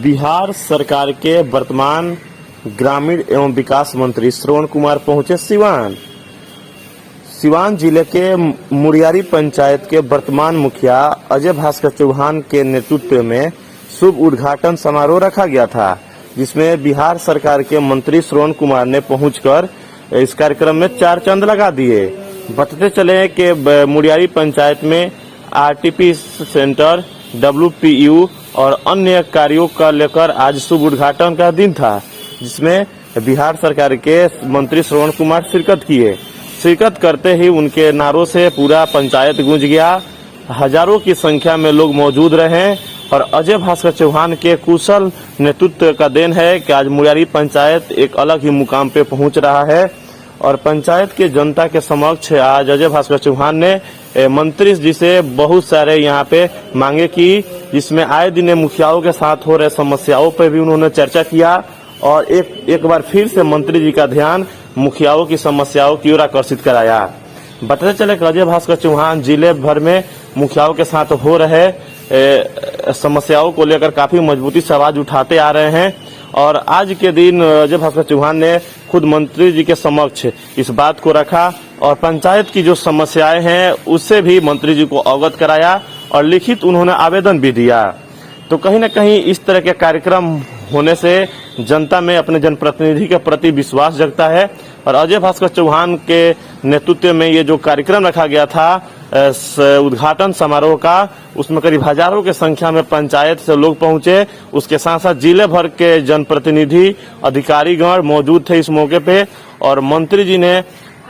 बिहार सरकार के वर्तमान ग्रामीण एवं विकास मंत्री श्रवण कुमार पहुंचे सिवान जिले के मुड़ियारी पंचायत के वर्तमान मुखिया अजय भास्कर चौहान के नेतृत्व में शुभ उद्घाटन समारोह रखा गया था, जिसमें बिहार सरकार के मंत्री श्रवण कुमार ने पहुंचकर इस कार्यक्रम में चार चांद लगा दिए। बताते चले कि मुड़ियारी पंचायत में आरटीपी सेंटर, WPU और अन्य कार्यों का लेकर आज शुभ उद्घाटन का दिन था, जिसमें बिहार सरकार के मंत्री श्रवण कुमार शिरकत करते ही उनके नारों से पूरा पंचायत गूंज गया। हजारों की संख्या में लोग मौजूद रहे और अजय भास्कर चौहान के कुशल नेतृत्व का देन है कि आज मुड़ियारी पंचायत एक अलग ही मुकाम पे पहुंच रहा है। और पंचायत के जनता के समक्ष आज अजय भास्कर चौहान ने मंत्री जी से बहुत सारे यहाँ पे मांगे की, जिसमें आए दिन मुखियाओं के साथ हो रहे समस्याओं पर भी उन्होंने चर्चा किया और एक बार फिर से मंत्री जी का ध्यान मुखियाओं की समस्याओं की ओर आकर्षित कराया। बताते चले कि अजय भास्कर चौहान जिले भर में मुखियाओं के साथ हो रहे समस्याओं को लेकर काफी मजबूती से आवाज उठाते आ रहे हैं। और आज के दिन अजय भास्कर चौहान ने खुद मंत्री जी के समक्ष इस बात को रखा और पंचायत की जो समस्याएं हैं उससे भी मंत्री जी को अवगत कराया और लिखित उन्होंने आवेदन भी दिया। तो कहीं न कहीं इस तरह के कार्यक्रम होने से जनता में अपने जनप्रतिनिधि के प्रति विश्वास जगता है। और अजय भास्कर चौहान के नेतृत्व में ये जो कार्यक्रम रखा गया था उद्घाटन समारोह का, उसमें करीब हजारों की संख्या में पंचायत से लोग पहुंचे। उसके साथ साथ जिले भर के जनप्रतिनिधि, अधिकारीगण मौजूद थे इस मौके पे। और मंत्री जी ने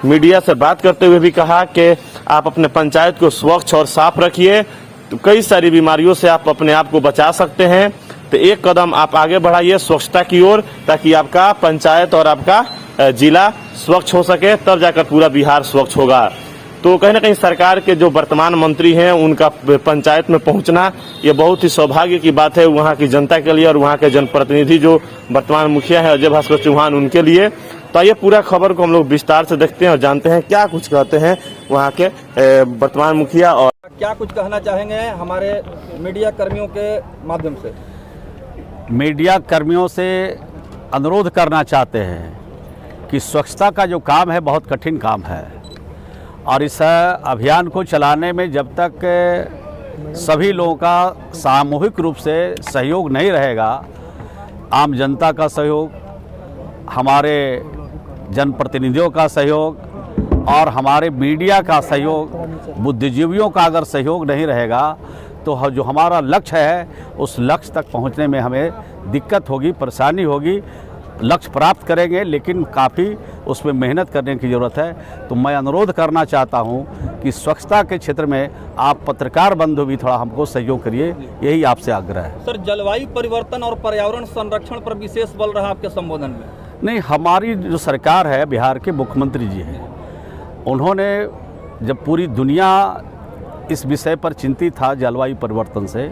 मीडिया से बात करते हुए भी कहा कि आप अपने पंचायत को स्वच्छ और साफ रखिए, तो कई सारी बीमारियों से आप अपने आप को बचा सकते हैं। तो एक कदम आप आगे बढ़ाइए स्वच्छता की ओर, ताकि आपका पंचायत और आपका जिला स्वच्छ हो सके, तब जाकर पूरा बिहार स्वच्छ होगा। तो कहीं ना कहीं सरकार के जो वर्तमान मंत्री हैं उनका पंचायत में पहुंचना ये बहुत ही सौभाग्य की बात है वहां की जनता के लिए और वहां के जनप्रतिनिधि जो वर्तमान मुखिया है अजय भास्कर चौहान उनके लिए। तो ये पूरा खबर को हम लोग विस्तार से देखते हैं और जानते हैं क्या कुछ कहते हैं वहाँ के वर्तमान मुखिया और क्या कुछ कहना चाहेंगे हमारे मीडिया कर्मियों के माध्यम से। मीडिया कर्मियों से अनुरोध करना चाहते हैं कि स्वच्छता का जो काम है बहुत कठिन काम है और इस अभियान को चलाने में जब तक सभी लोगों का सामूहिक रूप से सहयोग नहीं रहेगा, आम जनता का सहयोग, हमारे जनप्रतिनिधियों का सहयोग और हमारे मीडिया का सहयोग, बुद्धिजीवियों का अगर सहयोग नहीं रहेगा तो जो हमारा लक्ष्य है उस लक्ष्य तक पहुंचने में हमें दिक्कत होगी, परेशानी होगी। लक्ष्य प्राप्त करेंगे लेकिन काफ़ी उसमें मेहनत करने की ज़रूरत है। तो मैं अनुरोध करना चाहता हूं कि स्वच्छता के क्षेत्र में आप पत्रकार बंधु भी थोड़ा हमको सहयोग करिए, यही आपसे आग्रह है। सर, जलवायु परिवर्तन और पर्यावरण संरक्षण पर विशेष बल रहा आपके संबोधन में। नहीं, हमारी जो सरकार है, बिहार के मुख्यमंत्री जी हैं, उन्होंने जब पूरी दुनिया इस विषय पर चिंतित था जलवायु परिवर्तन से,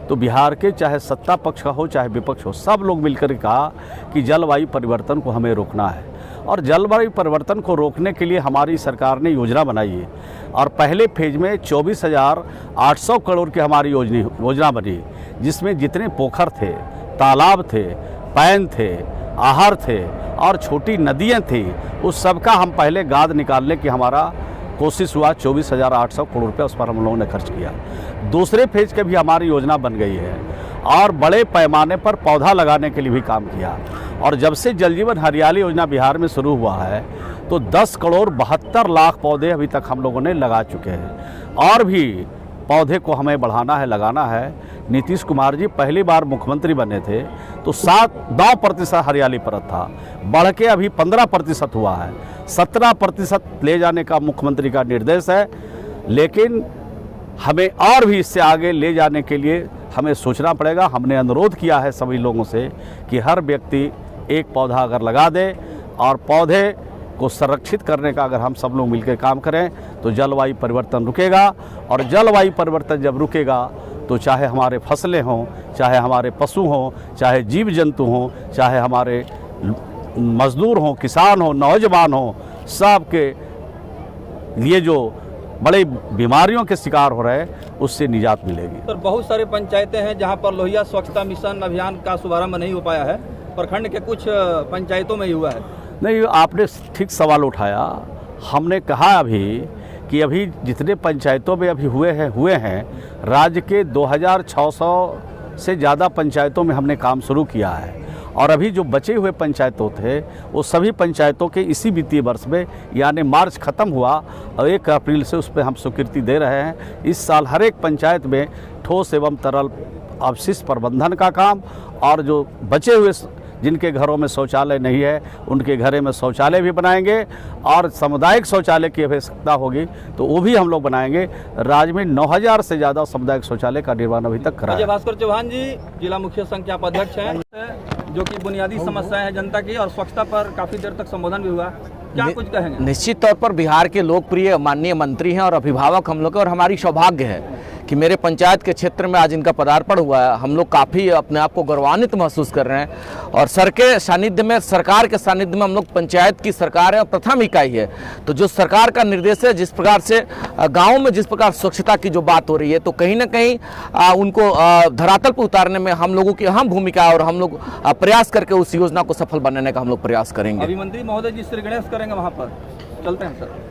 तो बिहार के चाहे सत्ता पक्ष का हो चाहे विपक्ष हो, सब लोग मिलकर कहा कि जलवायु परिवर्तन को हमें रोकना है। और जलवायु परिवर्तन को रोकने के लिए हमारी सरकार ने योजना बनाई है और पहले फेज में 24,800 करोड़ की हमारी योजना बनी, जिसमें जितने पोखर थे, तालाब थे, पैन थे, आहर थे और छोटी नदियाँ थी, उस सब का हम पहले गाद निकालने की हमारा कोशिश हुआ। 24,800 करोड़ रुपये उस पर हम लोगों ने खर्च किया। दूसरे फेज की भी हमारी योजना बन गई है और बड़े पैमाने पर पौधा लगाने के लिए भी काम किया। और जब से जल जीवन हरियाली योजना बिहार में शुरू हुआ है तो 10 करोड़ 72 लाख पौधे अभी तक हम लोगों ने लगा चुके हैं और भी पौधे को हमें बढ़ाना है, लगाना है। नीतीश कुमार जी पहली बार मुख्यमंत्री बने थे तो 9% हरियाली परत था, बढ़ के अभी 15% हुआ है। 17% ले जाने का मुख्यमंत्री का निर्देश है, लेकिन हमें और भी इससे आगे ले जाने के लिए हमें सोचना पड़ेगा। हमने अनुरोध किया है सभी लोगों से कि हर व्यक्ति एक पौधा अगर लगा दे और पौधे को संरक्षित करने का अगर हम सब लोग मिलकर काम करें तो जलवायु परिवर्तन रुकेगा। और जलवायु परिवर्तन जब रुकेगा तो चाहे हमारे फसलें हों, चाहे हमारे पशु हों, चाहे जीव जंतु हों, चाहे हमारे मजदूर हों, किसान हों, नौजवान हों, सबके लिए जो बड़े बीमारियों के शिकार हो रहे हैं, उससे निजात मिलेगी। सर, बहुत सारी पंचायतें हैं जहां पर लोहिया स्वच्छता मिशन अभियान का शुभारंभ नहीं हो पाया है, प्रखंड के कुछ पंचायतों में ही हुआ है। नहीं, आपने ठीक सवाल उठाया। हमने कहा अभी कि अभी जितने पंचायतों में अभी हुए हैं राज्य के 2600 से ज़्यादा पंचायतों में हमने काम शुरू किया है, और अभी जो बचे हुए पंचायतों थे वो सभी पंचायतों के इसी वित्तीय वर्ष में यानी मार्च ख़त्म हुआ और 1 अप्रैल से उस पर हम स्वीकृति दे रहे हैं। इस साल हर एक पंचायत में ठोस एवं तरल अपशिष्ट प्रबंधन का काम, और जो बचे हुए जिनके घरों में शौचालय नहीं है उनके घरों में शौचालय भी बनाएंगे, और सामुदायिक शौचालय की आवश्यकता होगी तो वो भी हम लोग बनाएंगे। राज्य में 9000 से ज़्यादा सामुदायिक शौचालय का निर्माण अभी तक करा है। अजय भास्कर चौहान जी जिला मुख्य संख्या अध्यक्ष हैं, जो कि बुनियादी समस्याएं हैं जनता की, और स्वच्छता पर काफ़ी देर तक संबोधन भी हुआ, क्या कुछ कहेंगे? निश्चित तौर पर बिहार के लोकप्रिय माननीय मंत्री हैं और अभिभावक हम लोग, और हमारी सौभाग्य है कि मेरे पंचायत के क्षेत्र में आज इनका पदार्पण हुआ है। हम लोग काफ़ी अपने आप को गौरवान्वित महसूस कर रहे हैं, और सर के सानिध्य में, सरकार के सानिध्य में हम लोग पंचायत की सरकार है और प्रथम इकाई है। तो जो सरकार का निर्देश है, जिस प्रकार से गाँव में जिस प्रकार स्वच्छता की जो बात हो रही है, तो कहीं ना कहीं उनको धरातल पर उतारने में हम लोगों की अहम भूमिका है, और हम लोग प्रयास करके उस योजना को सफल बनाने का हम लोग प्रयास करेंगे। अभी मंत्री महोदय जी श्री गणेश करेंगे वहाँ पर, चलते हैं सर।